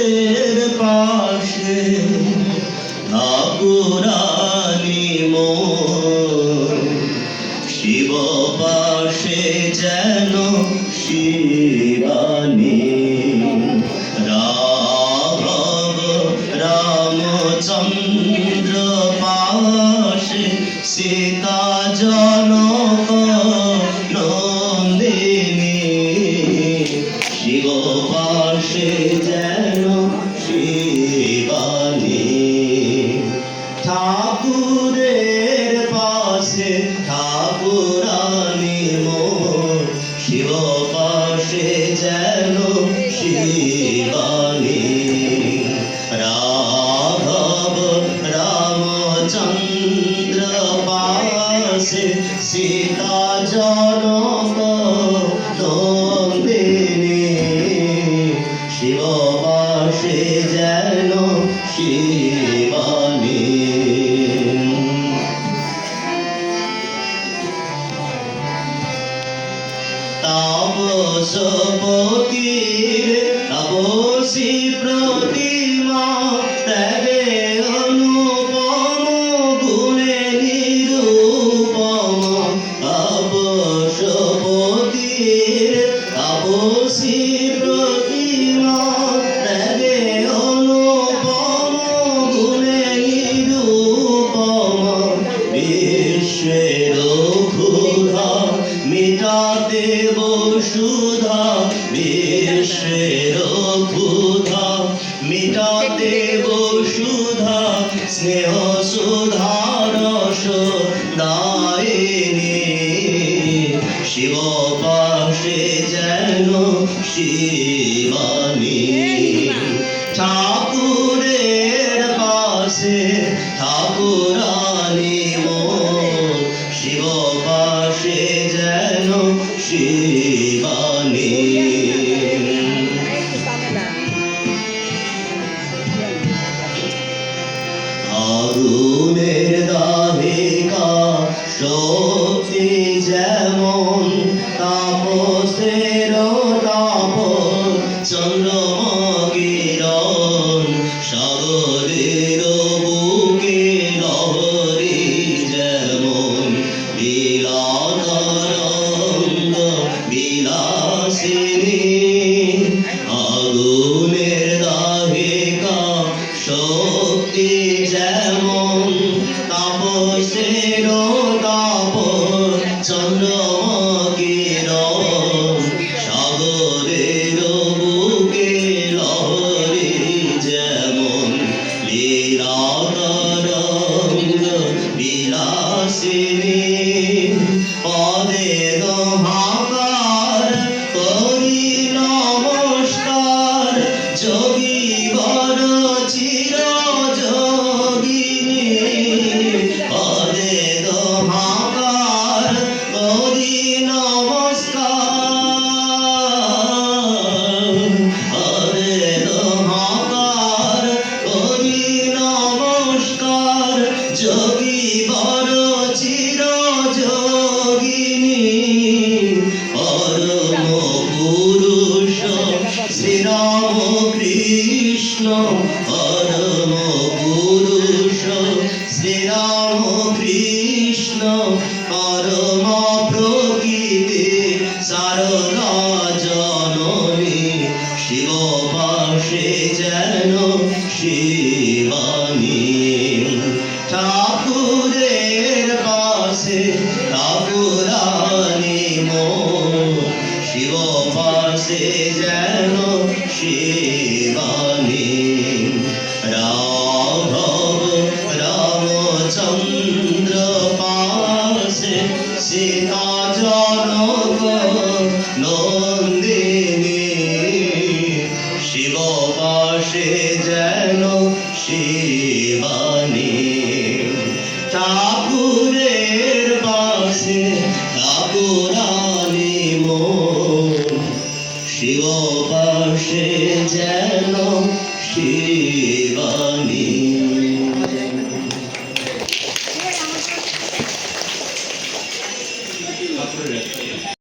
ঠাকুরের পাশে ঠাকুরানি মোর, শিব পাশে যেন শিবানী। রাঘব রামচন্দ্র পাশে সীতা জনক নন্দিনী, শিব পাশে যেন শিবানী। ঠাকুরের পাশে ঠাকুরানি মোর, শিব পাশে যেন শিবানী। রাঘব রামচন্দ্র পাশে সীতা জনক নন্দিনী, শিব পাশে যেন শিবানী। তাপসপতির তাপসী প্রতিমা, ত্যাগে অনুপম গুণে নিরূপম। তাপসপতির তাপসী প্রতিমা, ত্যাগে অনুপম গুণে নিরূপম। বিশ্বের ক্ষুধা মিটাতে বসুধা, বিশ্বের ক্ষুধা মিটাতে বসুধা, স্নেহ সুধা রস দায়িনী, শিব পাশে যেন শিবানী। ঠাকুরের পাশে ঠাকুরানি মোর, শিব পাশে যেন শিবানী। আগুনের দাহিকা শক্তি যেমন, তাপসের তাপ চন্দ্রমকিরণ, সাগরের বুকে লহরী যেমন, লীলা তরঙ্গ বিলাসিনী। আগুনের দাহিকা শক্তি যেমন, তাপসের তাপ চন্দ্রমকিরণ, সাগরের বুকে লহরী যেমন, লীলা তরঙ্গ বিলাসিনী। পদে দোহাকার করি নমস্কার, যোগী বর চির যোগিনী। পদে দোহাকার করি নমস্কার, পদে দোহাকার করি নমস্কার, যোগী বর চির যোগিনী। পরম পুরুষ শ্রীরাম কৃষ্ণ, পরম পুরুষ শ্রীরাম কৃষ্ণ, পরম প্রকৃতি সারদা জননী, শিব পাশে যেন শিবানী। ঠাকুরের পাশে ঠাকুরানি মোর, শিব পাশে যেন শিবানী। রাঘব রামচন্দ্র পাশে সীতা জনক নন্দিনী, শিব পাশে যেন শিবানী। ঠাকুরের পাশে ঠাকুরানি মোর, শিব